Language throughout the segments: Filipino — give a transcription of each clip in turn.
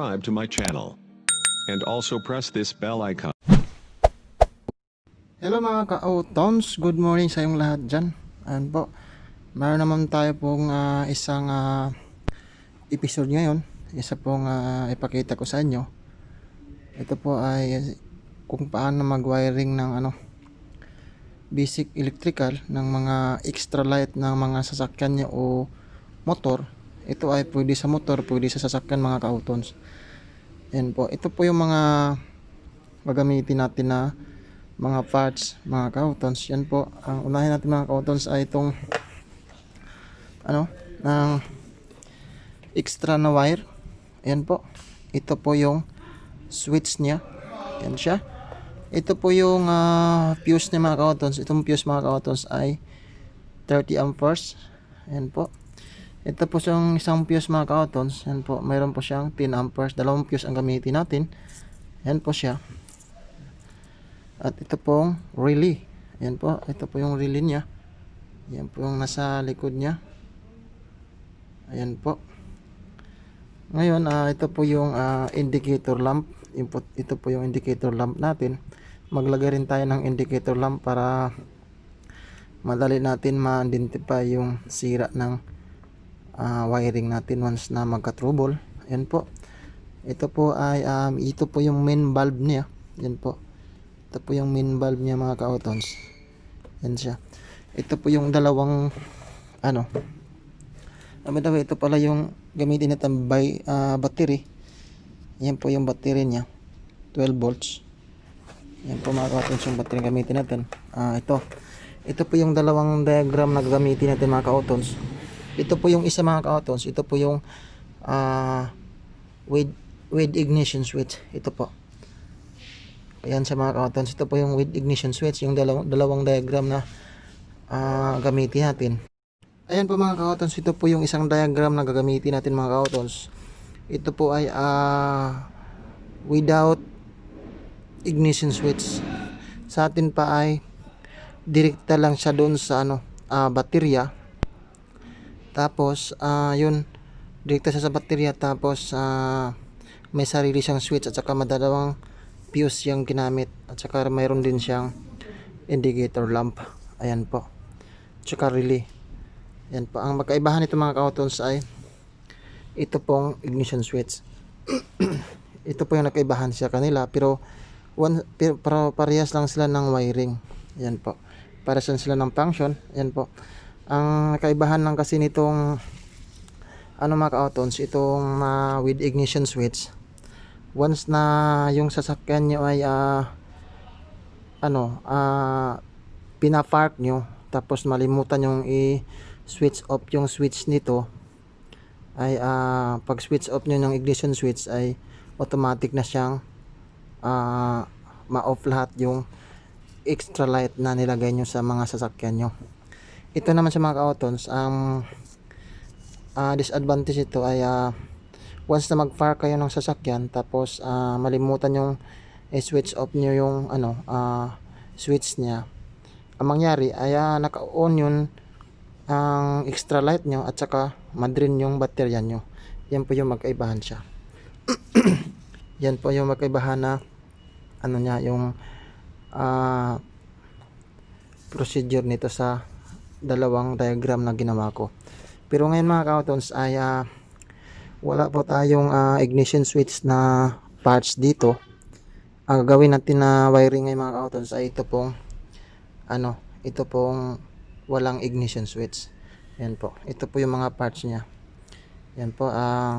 subscribe to my channel. And also press this bell icon. Hello mga ka-outons, good morning sa inyong lahat dyan. Ayan po, mayroon naman tayo pong isang episode ngayon. Isa pong ipakita ko sa inyo. Ito po ay kung paano mag-wiring ng basic electrical ng mga extra light ng mga sasakyan nyo o motor. Ito ay pwede sa motor, pwede sa sasakyan mga ka-outons. Ayan po, ito po yung mga gagamitin natin na mga parts mga ka-outons. Yan po, ang unahin natin mga ka-outons ay itong ng extra na wire. Yan po, ito po yung switch nya. Yan siya. Ito po yung fuse niya mga ka-outons. Itong fuse mga ka-outons ay 30 amperes. Yan po. Ito po yung isang fuse mga ka-outons. Yan po, mayroon po siyang 10 amperes. Dalawang fuse ang gamitin natin. Yan po siya. At ito pong relay. Yan po, ito po yung relay niya. Yan po yung nasa likod niya. Ayan po. Ngayon, ito po yung indicator lamp. Ito po yung indicator lamp natin. Maglagay rin tayo ng indicator lamp para madali natin ma-identify yung sira ng wiring natin once na magka-trouble. Ayan po. Ito po ay ito po yung main bulb niya. Yan po. Ito po yung main bulb niya mga ka-outons. Yan siya. Ito po yung dalawang ito pala yung gamitin natin by battery. Yan po yung battery niya. 12 volts. Yan po mga ka-outons yung battery gamitin natin. Ito po yung dalawang diagram na gagamitin natin mga ka-outons. Ito po yung isa mga ka-outons. Ito po yung with ignition switch. Ito po. Ayan sa mga ka-outons. Ito po yung with ignition switch. Yung dalawang diagram na gamitin natin. Ayan po mga ka-outons. Ito po yung isang diagram na gagamitin natin mga ka-outons. Ito po ay without ignition switch. Sa atin pa ay direkta lang siya doon sa baterya. Tapos yun, direkta siya sa baterya. Tapos may sarili siyang switch at saka madalawang fuse yung ginamit. At saka mayroon din siyang indicator lamp. Ayan po. At saka relay. Ayan po. Ang magkaibahan nito mga ka-outons ay ito pong ignition switch. Ito po yung nakaibahan sa kanila. Pero parehas lang sila ng wiring. Ayan po. Parehas lang sila ng function. Ayan po. Ang nakaibahan lang kasi nitong mga ka-outons, itong with ignition switch, once na yung sasakyan nyo ay pinapark nyo, tapos malimutan yung i-switch off yung switch nito, ay pag switch off nyo ng ignition switch ay automatic na siyang ma-off lahat yung extra light na nilagay nyo sa mga sasakyan nyo. Ito naman sa mga ka-outons, ang disadvantage ito ay once na mag-park kayo ng sasakyan tapos malimutan yung switch off nyo yung switch nya, ang mangyari ay naka-on yun ang extra light nyo at saka madrin yung baterya nyo. Yan po yung magkaibahan siya. Yan po yung magkaibahan na yung procedure nito sa dalawang diagram na ginawa ko. Pero ngayon mga ka-outons ay wala po tayong ignition switch na parts dito. Ang gagawin natin na wiring ngayon mga ka-outons ay ito pong walang ignition switch. Yan po. Ito po yung mga parts niya. Yan po.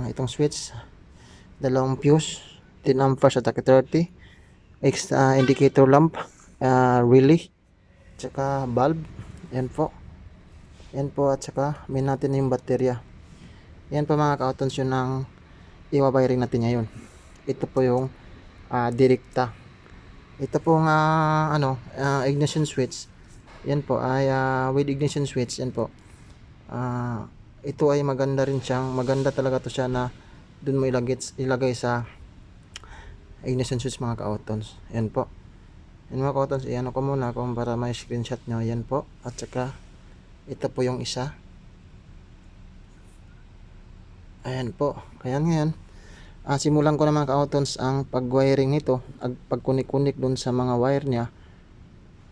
Itong switch, dalawang fuse, 10 amperes at 30, indicator lamp, relay, tsaka bulb. Yan po. Yan po, at saka may natin yung baterya. Yan po mga ka-outons yun ang i-wiring natin ngayon. Ito po yung direkta. Ito pong ignition switch. Yan po ay with ignition switch. Yan po. Ito ay maganda rin siyang, maganda talaga to siya na dun mo ilagay sa ignition switch mga ka-outons. Yan po. Yan mga ka-outons, iyan ko muna kung para may screenshot nyo. Yan po. At saka ito po yung isa. Ayan po. Kaya ngayon Simulan ko na mga ka-outons ang pag-wiring nito, pagkunik-kunik dun sa mga wire niya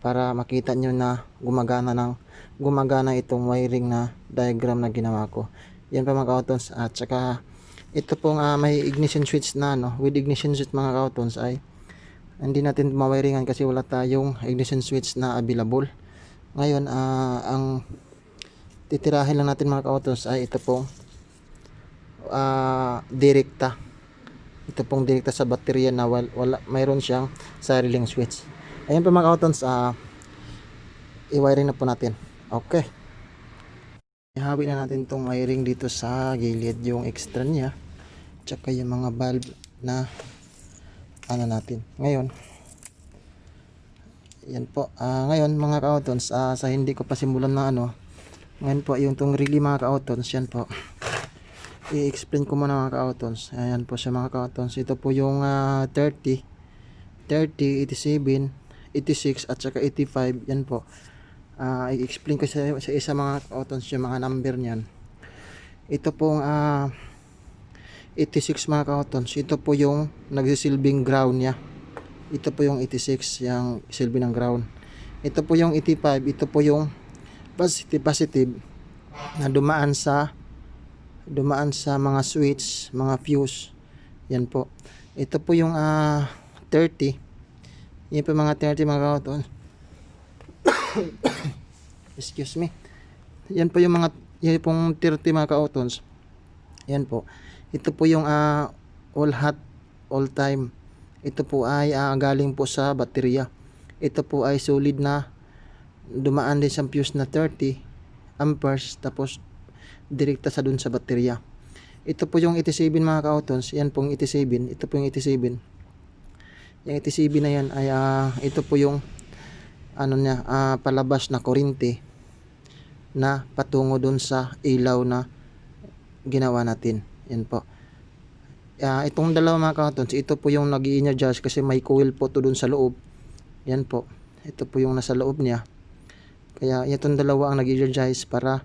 para makita nyo na gumagana itong wiring na diagram na ginawa ko. Yan pa mga ka-outons. At saka ito pong may ignition switch na with ignition switch mga ka-outons ay hindi natin mawiringan kasi wala tayong ignition switch na available. Ngayon ang titirahin lang natin mga ka-outons ay ito pong direkta. Ito pong direkta sa baterya na mayroon siyang sariling switch. Ayan pa mga ka-outons, i-wiring na po natin. Okay. Ihawi na natin tong wiring dito sa gilid, yung extra niya tsaka yung mga valve na natin. Ngayon, yan po. Ngayon mga ka-outons, sa hindi ko pa simulan na ngayon po yung tong relay mga ka-outons, yan po. I-explain ko muna mga ka-outons. Ayan po siya mga ka-outons. Ito po yung 30, 87, 86 at saka 85. Yan po. I-explain ko sa isa mga ka-outons yung mga number niyan. Ito pong 86 mga ka-outons. Ito po yung nagsisilbing ground niya. Ito po yung 86 yung silbi ng ground. Ito po yung 85. Ito po yung positive na dumaan sa mga switch, mga fuse. Yan po. Ito po yung 30. Yan po mga 30 mga ka-outons. Excuse me. Yan po yung mga yan pong 30 mga ka-outons. Yan po. Ito po yung all hot, all time. Ito po ay galing po sa baterya. Ito po ay solid na dumaan din sa fuse na 30 amperes tapos direkta sa dun sa baterya. Ito po yung 87 mga ka-outons. Yan pong 87. Ito po yung 87. Yung 87 na yan ay ito po yung palabas na kuryente na patungo dun sa ilaw na ginawa natin. Yan po. Itong dalawa mga ka-outons, ito po yung nag-i-energize kasi may coil po to dun sa loob. Yan po. Ito po yung nasa loob niya. Kaya itong dalawa ang nag-i-energize para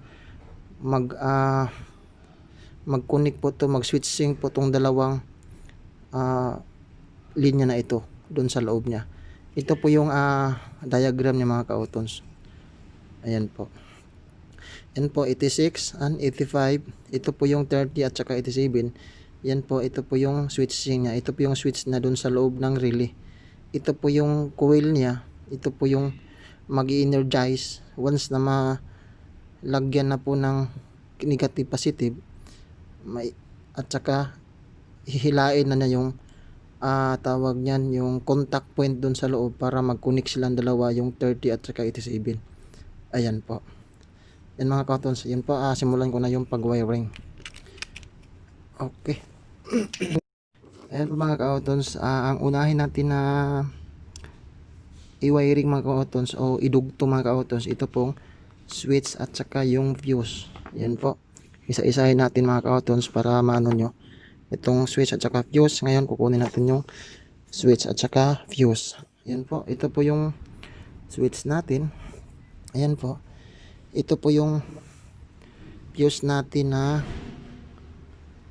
mag-connect po to, mag-switch sync po tong dalawang linya na ito doon sa loob niya. Ito po yung diagram niya mga ka-outons. Ayan po. Yan po 86 and 85. Ito po yung 30 at saka 87. Yan po, ito po yung switch sync niya. Ito po yung switch na doon sa loob ng relay. Ito po yung coil niya. Ito po yung mag-i-energize once na lagyan na po ng negative positive at saka hihilain na niya yung tawag niyan yung contact point dun sa loob para mag-connect silang dalawa yung 30 at saka 87. Ayan po. Yan mga ka-outons. Yan po, simulan ko na yung pag-wiring. Okay. Ayan po mga ka-outons. Ang unahin natin na i-wiring mga ka-outons o idugtong mga ka-outons, ito pong switch at saka yung fuse. Yan po. Isa-isahin natin mga ka-outons para maano nyo. Itong switch at saka fuse. Ngayon kukunin natin yung switch at saka fuse. Yan po. Ito po yung switch natin. Ayan po. Ito po yung fuse natin na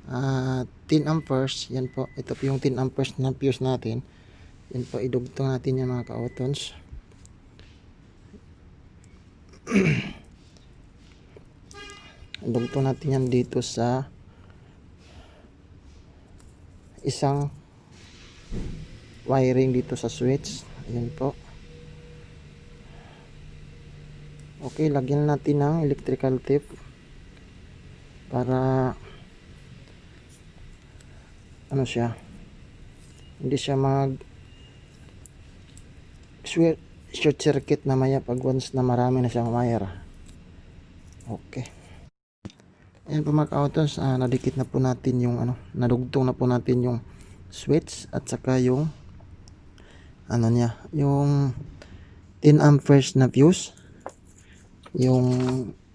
10 amperes. Yan po. Ito po yung 10 amperes na fuse natin. Yan po. Idugtong natin yan mga ka-outons. Dugtong natin yan dito sa isang wiring dito sa switch. Ayan po. Okay, lagyan natin ng electrical tape para siya, hindi siya short circuit na maya pag once na marami na siyang wire. Okay. Ayan po mga ka-outons, nadikit na po natin yung nadugtong na po natin yung switch at saka yung niya, yung 10 amperes na fuse, yung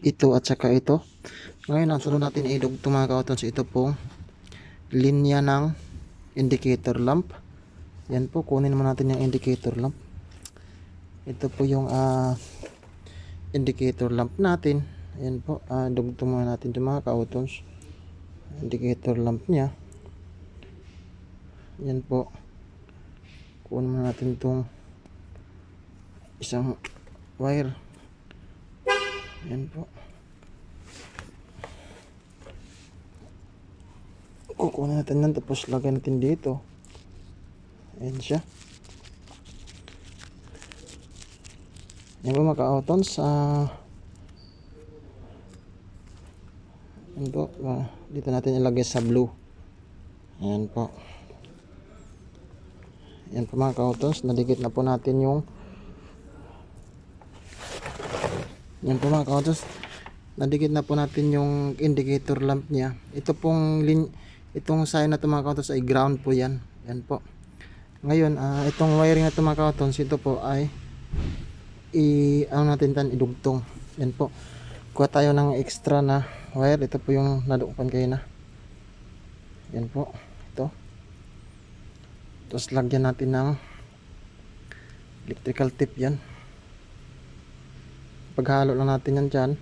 ito at saka ito. Ngayon ang sunod natin idugtong mga ka-outons, ito pong linya ng indicator lamp. Yan po, kunin mo natin yung indicator lamp. Ito po yung indicator lamp natin. Ayan po, dugtong muna natin ito mga ka-outons. Indicator lamp nya. Yan po. Kunin muna natin itong isang wire. Yan po. Kukunin natin yan, tapos lagyan natin dito. Ayan siya. Yan po mga ka-outons. Yan po. Dito natin ilagay sa blue. Ayan po. Yan po mga ka-outons. Nadikit na po natin yung nadikit na po natin yung indicator lamp niya. Ito pong itong sign na ito mga ka-outons ay ground po yan. Yan po. Ngayon, itong wiring na ito mga ka-outons, ito po ay natin idugtong. Yan po. Kuha tayo ng extra na wire. Ito po yung nadukpan kayo na. Yan po. Ito. Tapos lagyan natin ng electrical tape yan. Paghalo lang natin yan dyan.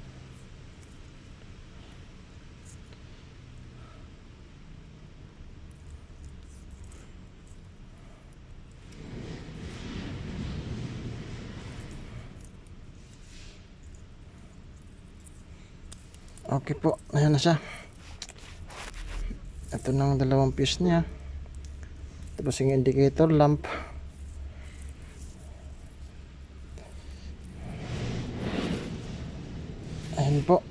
Okay po, ayan na siya. Ito na ang dalawang fuse niya. Tapos yung indicator lamp. Ayan po.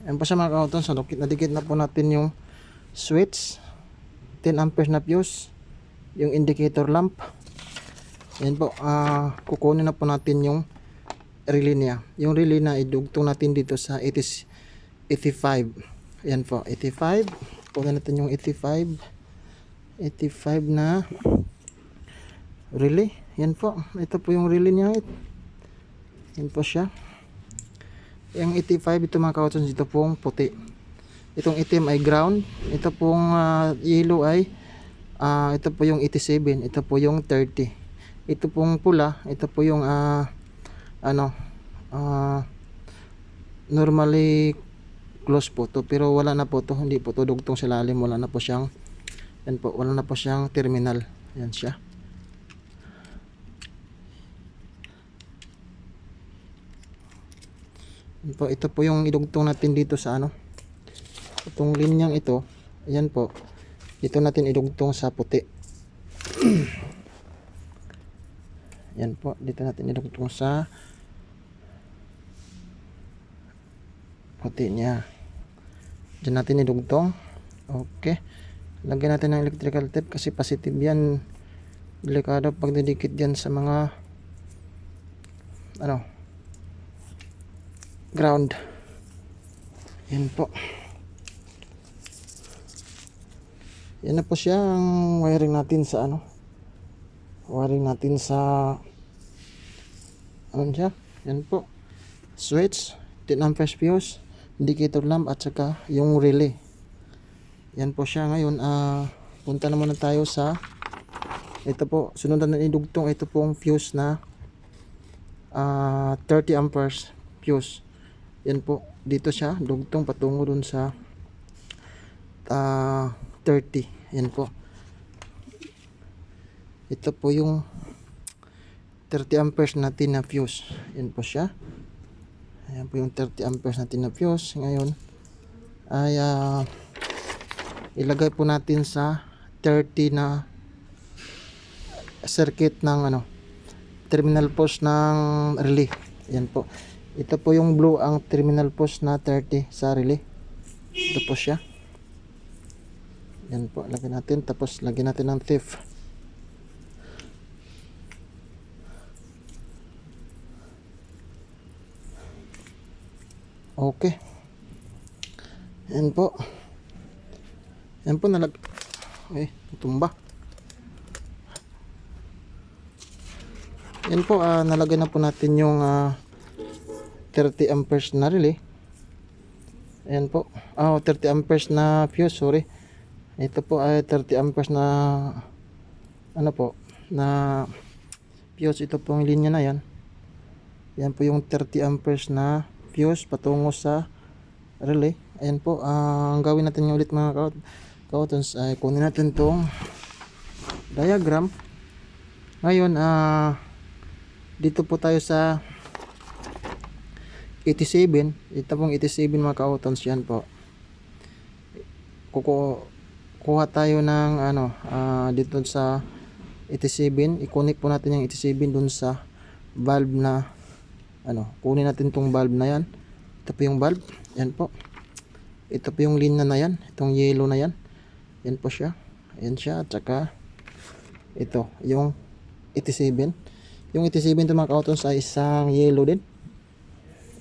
Ayan po siya mga ka-outons. So, nadikit na po natin yung switch. 10 amperes na fuse. Yung indicator lamp. Ayan po. Kukunin na po natin yung relay niya. Yung relay na idugtong natin dito sa 85. Ayan po, 85. Kunin natin yung 85 na relay. Yan po, ito po yung relay niya. Yan po siya. Yung 85, ito mga ka-outons, ito pong puti. Itong itim ay ground. Ito pong yellow ay ito po yung 87. Ito po yung 30. Ito pong pula, ito po yung normally close po to, pero wala na po to, hindi po to dugtong sa lalim, wala na po siyang yan po, wala na po siyang terminal. Yan siya. Yan po, ito po yung idugtong natin dito sa itong linyang ito. Ayan po, ito natin idugtong sa puti. Yan po, dito natin idugtong sa puti niya. Diyan natin idugtong. Okay. Lagyan natin ng electrical tape kasi positive yan. Delikado pag didikit yan sa mga ground. Yan po. Yan na po siya ang wiring natin sa wiring natin sa siya. Yan po. Switch, 10 amperes fuse, indicator lamp at saka yung relay. Yan po siya. Ngayon punta na muna tayo sa ito po, sunod na idugtong ito pong fuse na 30 amperes fuse. Yan po, dito siya dugtong patungo dun sa 30. Yan po, ito po yung 30 amperes natin na fuse. Yan po siya. Ayan po yung 30 amperes natin na fuse. Ngayon ay ilagay po natin sa 30 na circuit ng terminal post ng relay. Yan po. Ito po yung blue ang terminal post na 30 sa relay. Ito po siya. Yan po. Lagyan natin. Tapos lagyan natin ng thief. Okay. Yan po. Yan po tumba. Yan po, nalagay na po natin yung 30 amperes na relay. Ayan po. 30 amperes na fuse, sorry. Ito po ay 30 amperes na na fuse. Ito po yung linya na yan. Yan po yung 30 amperes na fuse patungo sa relay. Ayan po, ang gawin natin ulit mga kautons, ay kunin natin tong diagram. Ngayon, dito po tayo sa 87. Ito pong 87 mga kautons, yan po. Kuha tayo ng dito sa 87, i-connect po natin yung 87 dun sa valve na kunin natin tong valve na yan. Ito po yung valve, yan po. Ito po yung linya na yan, itong yellow na yan. Yan po siya. Yan siya, at saka ito, yung 87. Yung 87 ito mga kautons ay isang yellow din.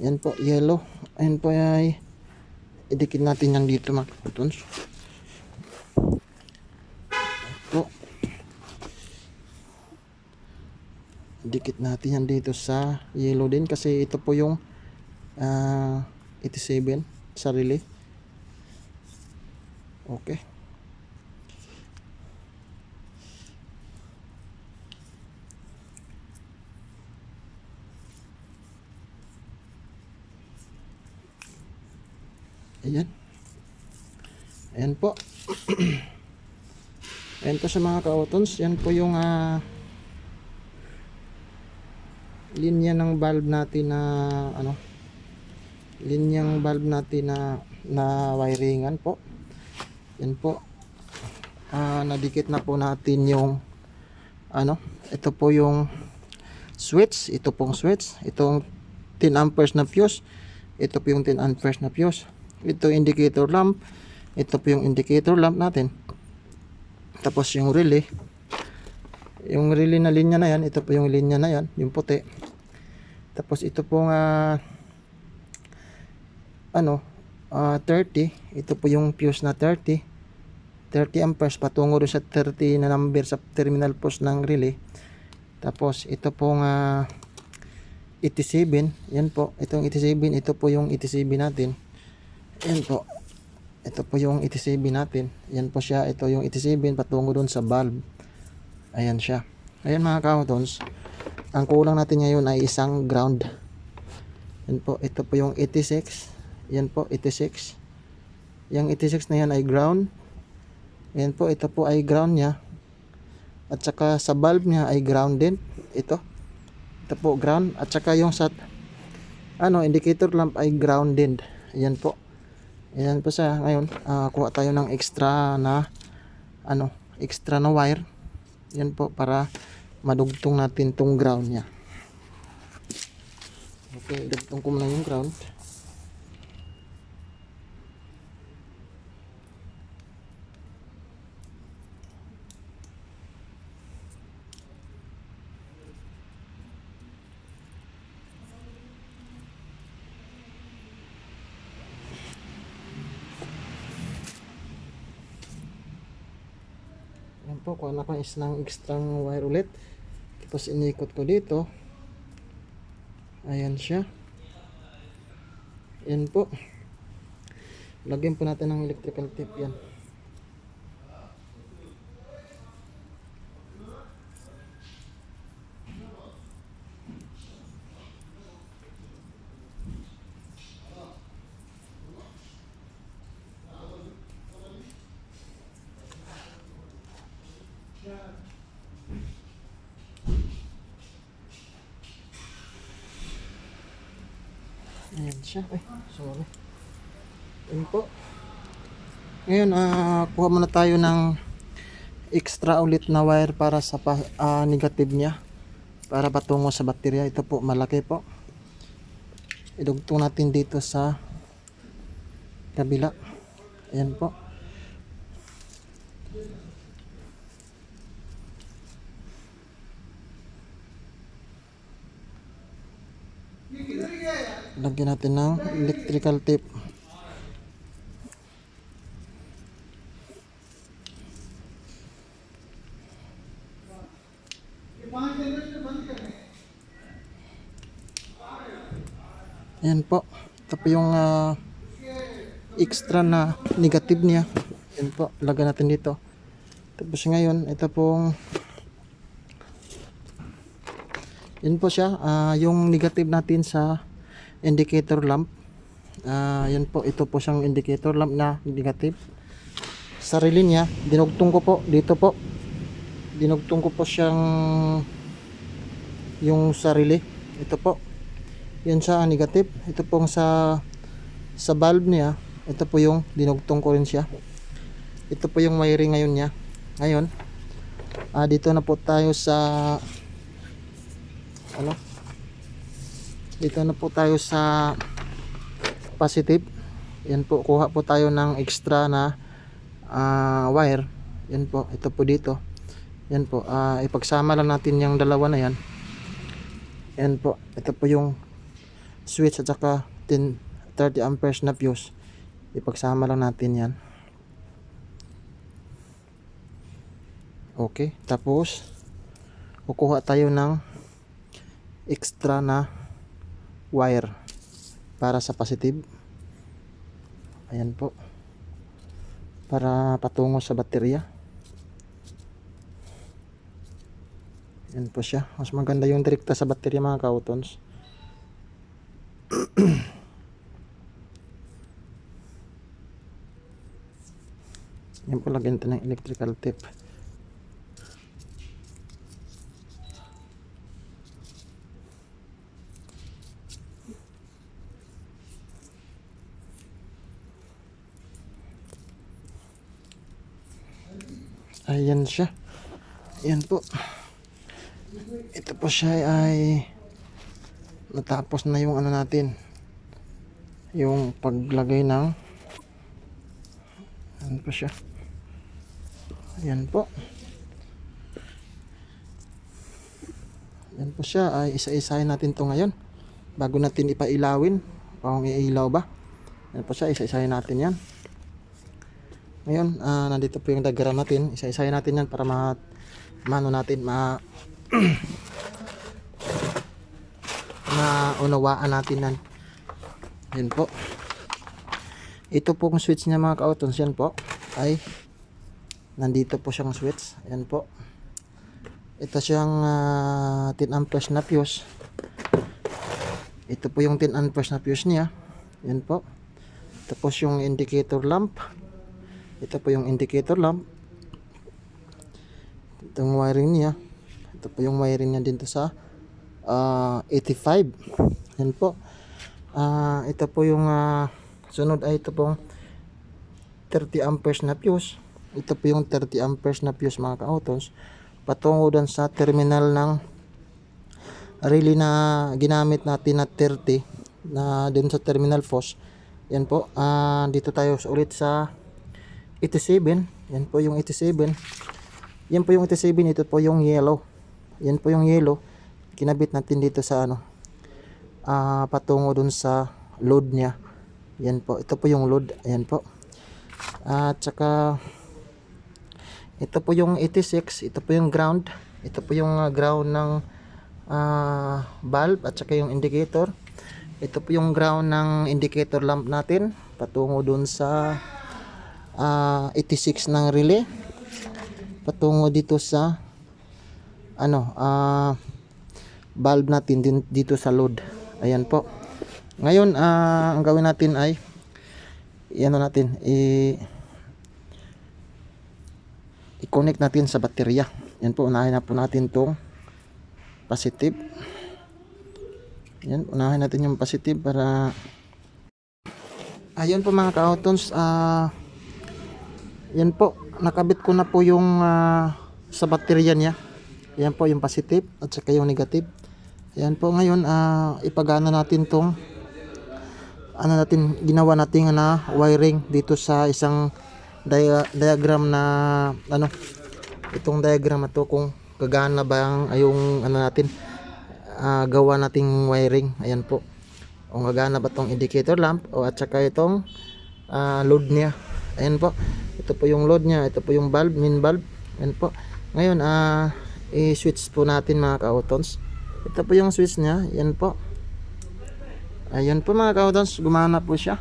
Yan po, yellow. Ayan po ay idikit natin yan dito mga kautons. Ito. Dikit natin yan dito sa yellow din kasi ito po yung 87 sa relay. Okay. Ayan. Ayan po. Ayan po sa mga kautons. Yan po yung linya ng valve natin na linyang valve natin na wiringan po. Yan po. Nadikit na po natin yung ito po yung switch, ito pong switch, itong 10 amperes na fuse, ito po yung 10 amperes na fuse, ito indicator lamp, ito po yung indicator lamp natin, tapos yung relay na linya na yan, ito po yung linya na yan, yung puti, tapos ito pong 30, ito po yung fuse na 30 amperes patungo doon sa 30 na number sa terminal post ng relay. Tapos ito pong 87, yan po, itong 87, ito po yung 87 natin, yan po, ito po yung 87 natin, yan po siya, ito yung 87 patungo doon sa valve. Ayan siya. Ayan mga kautons, ang kulang natin ngayon ay isang ground. Yan po, ito po yung 86, yan po 86, yung 86 na yan ay ground. Yan po, ito po ay ground nya, at saka sa valve nya ay ground din. Ito po ground, at saka yung sa indicator lamp ay ground din. Yan po. Yan po sa ngayon, kuha tayo ng extra na wire. Yan po para madugtong natin tong ground nya. Okay, dugtong ko muna yung ground. Yan po, kuha na ko isang extra wire ulit. Tapos inikot ko dito. Ayan siya. Yan po. Lagyan po natin ng electrical tape yan. Ayan siya. Ay, sorry. Ayan po. Ngayon, kuha muna tayo ng extra ulit na wire para sa negative niya. Para patungo sa baterya. Ito po, malaki po. Idugtong natin dito sa kabila. Ayan po. Lagyan natin ng electrical tape. Ayan po. Ito po yung extra na negative niya. Ayan po. Lagyan natin dito. Tapos ngayon, ito pong yun po siya. Yung negative natin sa indicator lamp. Yan po. Ito po siyang indicator lamp na negative. sarili niya. Dinugtong ko po dito po. Dinugtong ko po siyang yung sarili. Ito po. Yan siya negative. Ito pong sa valve niya. Ito po yung dinugtong ko rin siya. Ito po yung wiring ngayon niya. Ngayon, dito na po tayo sa dito na po tayo sa positive. Yan po, kuha po tayo ng extra na wire. Yan po, ito po dito. Yan po, ipagsama lang natin yung dalawa na yan. Yan po, ito po yung switch at saka 30 amperes na fuse. Ipagsama lang natin yan. Okay, tapos kukuha tayo ng extra na wire para sa positive. Ayan po, para patungo sa baterya. Yan po siya. Mas maganda yung direkta sa baterya mga kautons. Yan po, lagyan natin ng electrical tape. Ayan siya. Ayan po. Ito po siya ay natapos na yung ano natin, yung paglagay ng ano po siya. Ayan po. Ayan po siya, ay isa-isahin natin to ngayon bago natin ipailawin kung iilaw ba. Ayan po siya, isa-isahin natin yan ngayon. Nandito po yung diagram natin. Isa-isahin natin yan para maunawaan natin yan. Yan po. Ito pong switch niya mga kautons, yan po ay nandito po siyang switch. Yan po. Ito siyang 10 amperes na fuse. Ito po yung 10 amperes na fuse niya. Yan po. Tapos yung indicator lamp. Ito po yung indicator lamp. Itong wiring niya. Ito po yung wiring niya dito sa 85. Yan po. Ito po yung sunod ay ito pong 30 amperes na fuse. Ito po yung 30 amperes na fuse mga kautons. Patungo doon sa terminal ng relay na ginamit natin na 30 na doon sa terminal fuse. Yan po. Dito tayo ulit sa 87. Yan po yung 87. Yan po yung 87. Ito po yung yellow. Yan po yung yellow. Kinabit natin dito sa patungo dun sa load niya. Yan po. Ito po yung load. Ayan po. At saka ito po yung 86. Ito po yung ground. Ito po yung ground ng valve at saka yung indicator. Ito po yung ground ng indicator lamp natin patungo dun sa 86 ng relay patungo dito sa valve natin dito sa load. Ayan po. Ngayon ang gawin natin ay i-connect natin sa baterya. Yan po, unahin na po natin tong positive. Yan, unahin natin yung positive para ayun po mga kautons. Yan po, nakabit ko na po yung sa baterya niya. Yan po yung positive at saka yung negative. Yan po, ngayon ipagana natin tong ginawa natin na wiring dito sa isang diagram na itong diagram na to, kung gagana ba yung gawa nating wiring. Ayan po, kung gagana ba tong indicator lamp o at saka itong load niya. Ayan po, ito po yung load niya, ito po yung valve, main valve. Ayan po. Ngayon i-switch po natin mga kautons. Ito po yung switch niya. Ayan po. Ayan po mga kautons, gumana po siya.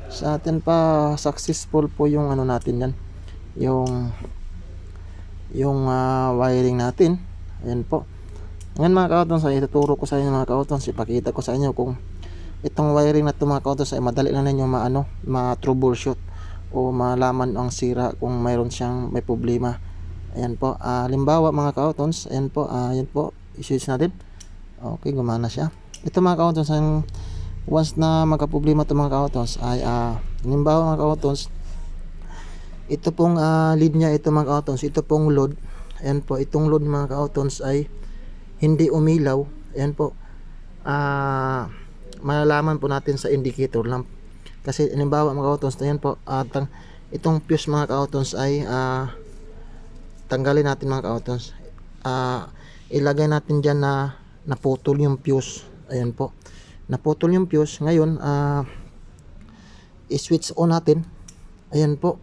Sa atin pa successful po yung natin yan. Yung wiring natin. Ayan po. Ngayon mga kautons, ay ituturo ko sa inyo mga kautons, ipakita ko sa inyo kung itong wiring na ito mga kautons ay madali lang ninyo ma-troubleshoot o malaman ang sira kung mayroon siyang may problema. Ayan po, halimbawa mga ka-autons, ayan po, ayan po, i-switch natin. Okay, gumana siya. Ito mga ka-autons, once na magka-problema ito mga ka-autons ay halimbawa mga ka-autons, ito pong lead niya, ito mga ka-autons, ito pong load. Ayan po, itong load mga ka-autons ay hindi umilaw. Ayan po, malalaman po natin sa indicator lamp. Kasi halimbawa mga ka-autons, ayan po, itong fuse mga ka-autons ay tanggalin natin mga ka-autons. Ilagay natin dyan na naputol yung fuse. Ayan po, naputol yung fuse. Ngayon i-switch on natin. Ayan po,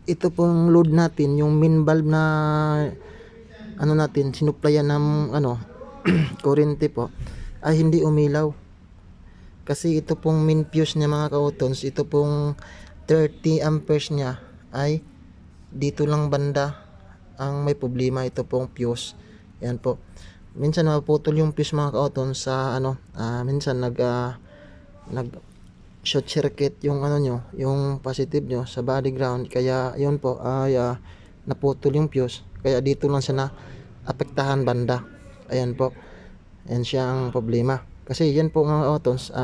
ito pong load natin, yung main valve na ano natin, sinuplayan ng kuryente po, ay hindi umilaw. Kasi ito pong main fuse niya mga ka-autons, ito pong 30 amperes niya ay dito lang banda ang may problema, ito pong fuse. Yan po, minsan naputol yung fuse mga ka-autons sa minsan nag short circuit yung nyo, yung positive nyo sa body ground, kaya yun po ay naputol yung fuse, kaya dito lang siya na apektahan banda. Ayan po, yan siya ang problema. Kasi yan po mga ka-autons,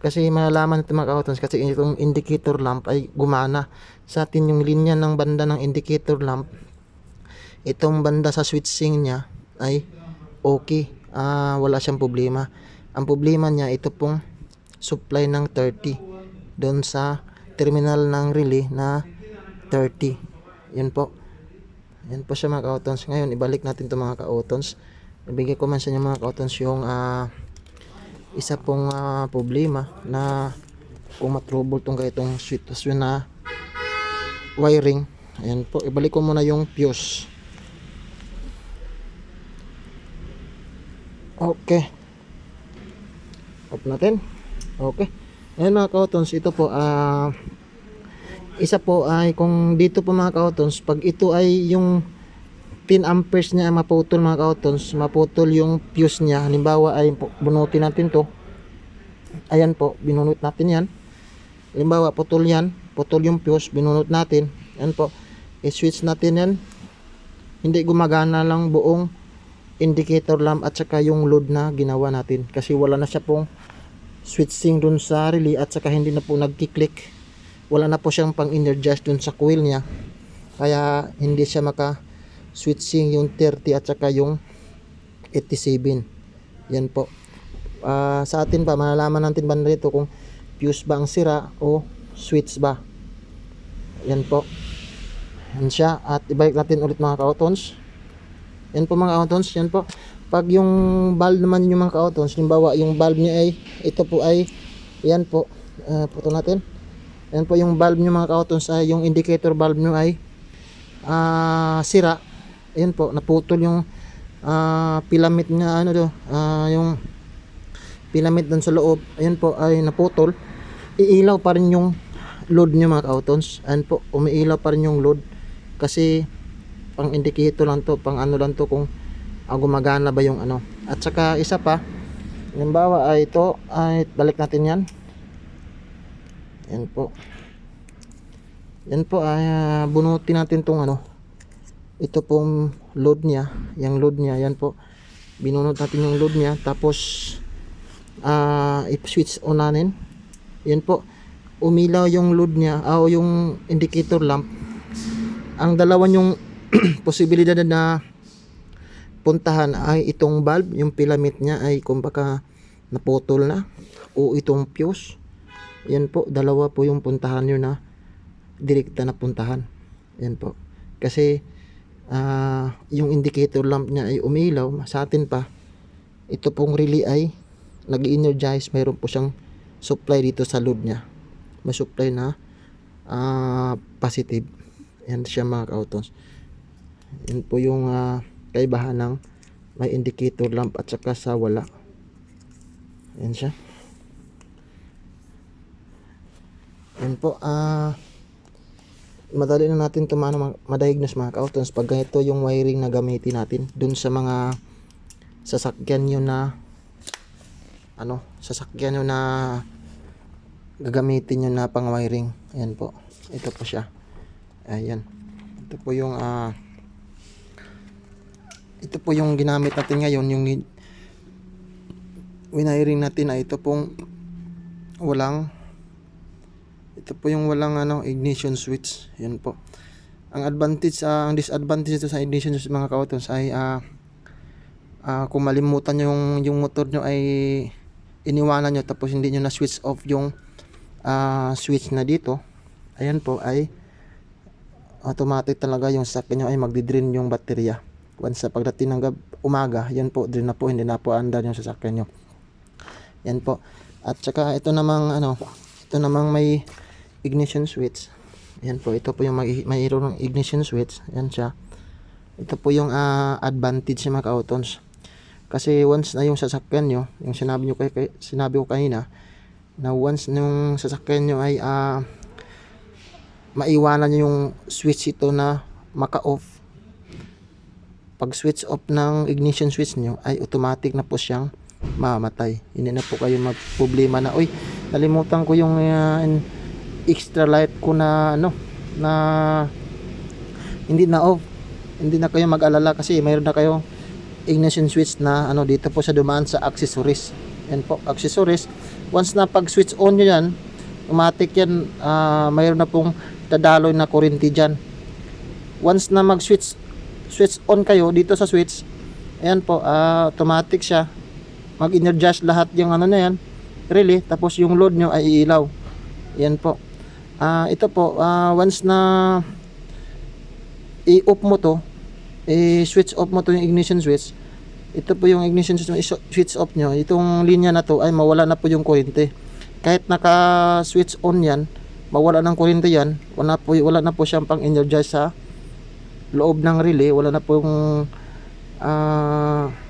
kasi malalaman natin mga ka-autons, kasi itong indicator lamp ay gumana sa atin yung linya ng banda ng indicator lamp. Itong banda sa switching niya ay okay, wala siyang problema. Ang problema niya, ito pong supply ng 30 doon sa terminal ng relay na 30. Yan po, yan po siya mga ka-autons. Ngayon ibalik natin to mga ka-autons. Ibigay ko man sa inyo mga ka-autons yung isa pong problema na kung matrouble tong ganitong sitwasyon na wiring. Ayan po, ibalik ko muna yung fuse. Okay, off natin. Okay, ayan mga ka-autons, ito po isa po ay kung dito po mga ka-autons, pag ito ay yung 10 amperes niya maputol mga ka-autons, maputol yung fuse niya, halimbawa ay bunutin natin to. Ayan po, binunot natin yan. Halimbawa putol yan, putol yung fuse, binunot natin. Ayan po, i-switch natin yan. Hindi gumagana lang buong indicator lamp at saka yung load na ginawa natin, kasi wala na siya pong switching dun sa relay, at saka hindi na po nagki-click, wala na po siyang pang energize dun sa coil niya, kaya hindi siya maka switching yung 30 at saka yung 87. Yan po, sa atin pa malalaman natin banda dito kung fuse ba ang sira o switch ba. Yan po, yan siya. At ibalik natin ulit mga ka-autons. Yan po mga ka-autons, yan po. Pag yung valve naman yung mga ka-autons, halimbawa yung valve niya ay ito po ay yan po, putol natin. Yan po yung valve nyo mga ka-autons, ay yung indicator valve nyo ay sira. Yan po, naputol yung filament na yung filament dun sa loob. Ayan po ay naputol. Iilaw pa rin yung load nyo mga ka-autons. Ayan po, umiilaw pa rin yung load, kasi pang indicator lang to, pang lang to kung gumagana ba yung At saka isa pa, halimbawa ay ito ay balik natin yan. Yan po, yan po ay bunutin natin tong ito pong load niya, yung load niya. Yan po, binunot natin yung load niya, tapos i-switch on natin. Yan po, umilaw yung load niya o yung indicator lamp. Ang dalawa yung posibilidad na puntahan ay itong valve, yung filament niya ay kumbaga naputol na, o itong fuse. Yan po, dalawa po yung puntahan nyo na direkta na puntahan. Yan po, kasi yung indicator lamp niya ay umilaw. Sa atin pa, ito pong relay ay nag-energize, mayroon po siyang supply dito sa load niya, may supply na positive. Yan siya mga ka-autons. Yan po yung kaibahan ng may indicator lamp at saka sa wala. Yan siya. Yan po, madali na natin ito madiagnose mga ka-autons pag ito yung wiring na gamitin natin dun sa mga sasakyan nyo na sasakyan nyo na gagamitin nyo na pang wiring. Ayan po. Ito po siya. Ayan. Ito po yung ito po yung ginamit natin ngayon, yung wiring natin ay ito pong walang ignition switch. Yan po. Ang disadvantage ito sa ignition switch mga kaotons ay kung malimutan yung motor nyo ay iniwanan nyo tapos hindi nyo na switch off yung switch na dito, ayan po, ay automatic talaga yung sasakyan nyo ay magdi-drain yung baterya. Once sa pagdating ng umaga, yan po, drain na po, hindi na po andar yung sasakyan nyo. Yan po. At saka ito namang may ignition switch. Yan po, ito po yung mayroong ignition switch. Yan siya. Ito po yung advantage ng mga kaotons. Kasi once na yung sasakyan nyo, yung sinabi ko kanina, na once yung sasakyan nyo ay maiwanan nyo yung switch ito na maka-off, pag switch off ng ignition switch nyo ay automatic na po siyang mamatay. Hindi na po kayo magproblema na nalimutan ko yung extra light ko na na hindi na off. Hindi na kayo mag-alala kasi mayroon na kayo ignition switch na dito po sa dumaan sa accessories. Yan po, accessories. Once na pag switch on nyo yan, automatic yan, mayroon na pong dadaloy na kuryente dyan. Once na mag switch on kayo dito sa switch, ayan po, automatic siya mag-energize lahat yung na yan, relay, tapos yung load nyo ay iilaw. Yan po. Ito po, once na i-off mo to, switch off mo to yung ignition switch, ito po yung ignition switch off nyo, itong linya na to ay mawala na po yung kuryente. Kahit naka switch on yan, mawala ng kuryente yan, wala na po siyang pang energize sa loob ng relay, wala na pong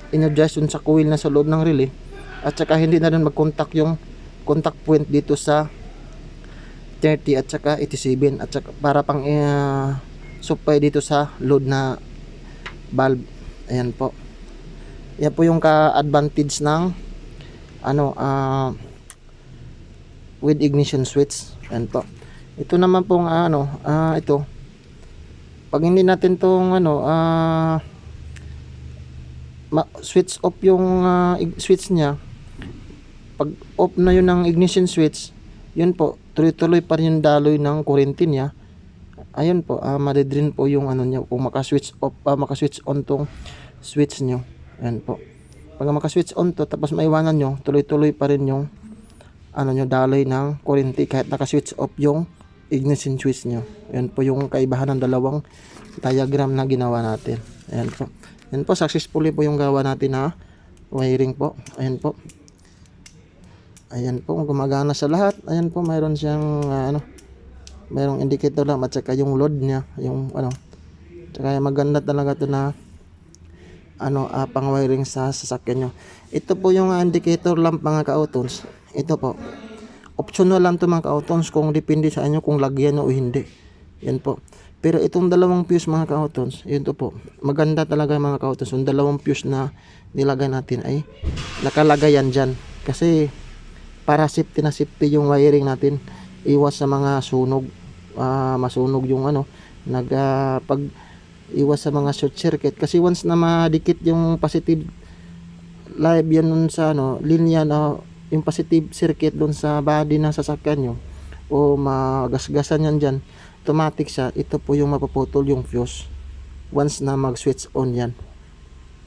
energize sa coil na sa loob ng relay, at saka hindi na rin mag-contact yung contact point dito sa 30 at saka 87 at saka para pang supply dito sa load na valve. Ayan po. Yan po yung ka-advantage ng with ignition switch. Ayan po. Ito naman pong ito, pag hindi natin tong switch off yung switch niya, pag off na yun ng ignition switch, yun po, tuloy-tuloy pa rin yung daloy ng kuryente niya. Ayun po, madidrin po yung niya kung maka-switch off, maka-switch on tong switch nyo. Ayan po. Pag maka-switch on to, tapos maiwanan nyo, tuloy-tuloy pa rin yung nyo, daloy ng kuryente kahit naka-switch off yung ignition switch nyo. Ayan po yung kaibahan ng dalawang diagram na ginawa natin. Ayan po. Ayan po, successfully po yung gawa natin na wiring po. Ayan po. Ayan po, gumagana sa lahat. Ayan po, mayroon siyang mayroong indicator lang at saka yung load niya, yung saka maganda talaga to na pang wiring sa sasakyan nyo. Ito po yung indicator lamp mga ka-autons. Ito po, optional lang to mga ka-autons, kung depende sa inyo kung lagyan o hindi. Yan po. Pero itong dalawang fuse mga ka-autons, yun to po, maganda talaga mga ka-autons. Yung dalawang fuse na nilagay natin ay nakalagay yan dyan, kasi para safety na safety yung wiring natin, iwas sa mga sunog, masunog yung pag iwas sa mga short circuit, kasi once na madikit yung positive live yan nun sa linya na yung positive circuit dun sa body ng sasakyan nyo, o magasgasan yan dyan, automatic siya, ito po yung mapuputol yung fuse. Once na mag switch on yan,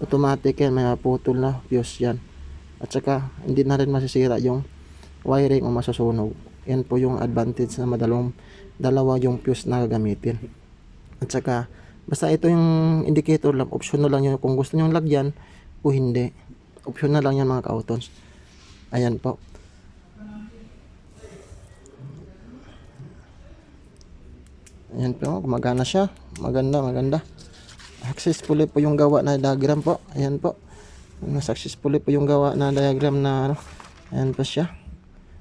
automatic yan, may maputol na fuse yan, at saka hindi na rin masisira yung wiring o masusunog. Yan po yung advantage na dalawa yung fuse na gagamitin. At saka basta ito yung indicator lang, optional lang yun kung gusto nyo lagyan o hindi, optional lang yan mga ka-autons. Ayan po. Ayan po, gumagana siya, maganda. Successfully po yung gawa na diagram po. Ayan po, successfully po yung gawa na diagram na ayan po siya.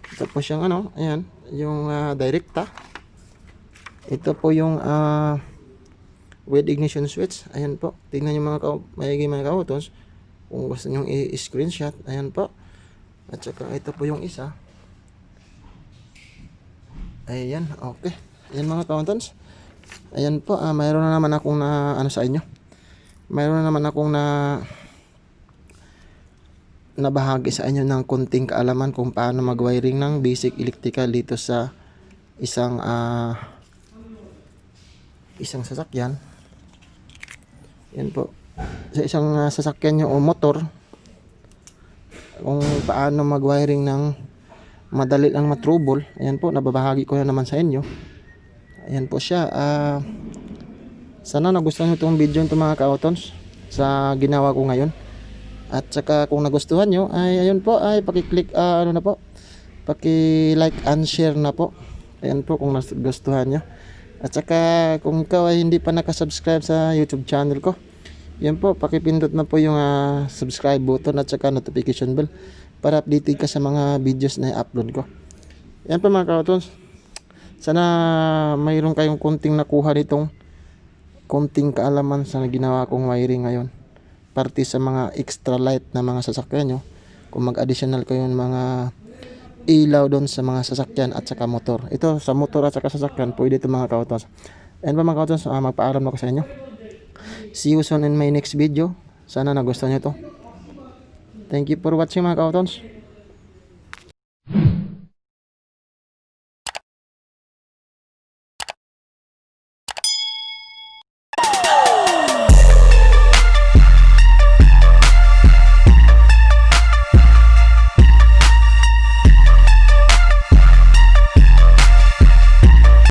Ito po siyang ayan, yung directa. Ito po yung with ignition switch. Ayan po, tingnan nyo mga ka-autons, kung gusto nyo i-screenshot. Ayan po. At saka ito po yung isa. Ayan, okay. Ayan mga accountants. Ayan po, mayroon na naman akong na ano sa inyo. Mayroon na naman akong nabahagi sa inyo ng konting kaalaman kung paano mag-wiring ng basic electrical dito sa isang sasakyan. Yan po. Sa isang sasakyan nyo o motor, kung paano mag-wiring ng madali lang matrubol. Ayan po, nababahagi ko na naman sa inyo. Ayan po siya. Sana nagustuhan nyo itong video nito mga ka-autons sa ginawa ko ngayon. At saka kung nagustuhan nyo, ay ayun po, ay paki-click, paki-like and share na po. Ayan po kung nagustuhan nyo. At saka kung ikaw ay hindi pa nakasubscribe sa YouTube channel ko, yan po, pakipindot na po yung subscribe button at saka notification bell para updated ka sa mga videos na i-upload ko. Yan po mga ka-autons. Sana mayroon kayong konting nakuha nitong konting kaalaman sa ginawa kong wiring ngayon. Parte sa mga extra light na mga sasakyan nyo. Kung mag-additional kayo ng mga ilaw doon sa mga sasakyan at saka motor. Ito sa motor at saka sasakyan, pwede ito mga ka-autons. And ba mga ka-autons, magpaalam ako sa inyo. See you soon in my next video. Sana nagustuhan nyo ito. Thank you for watching mga ka-autons.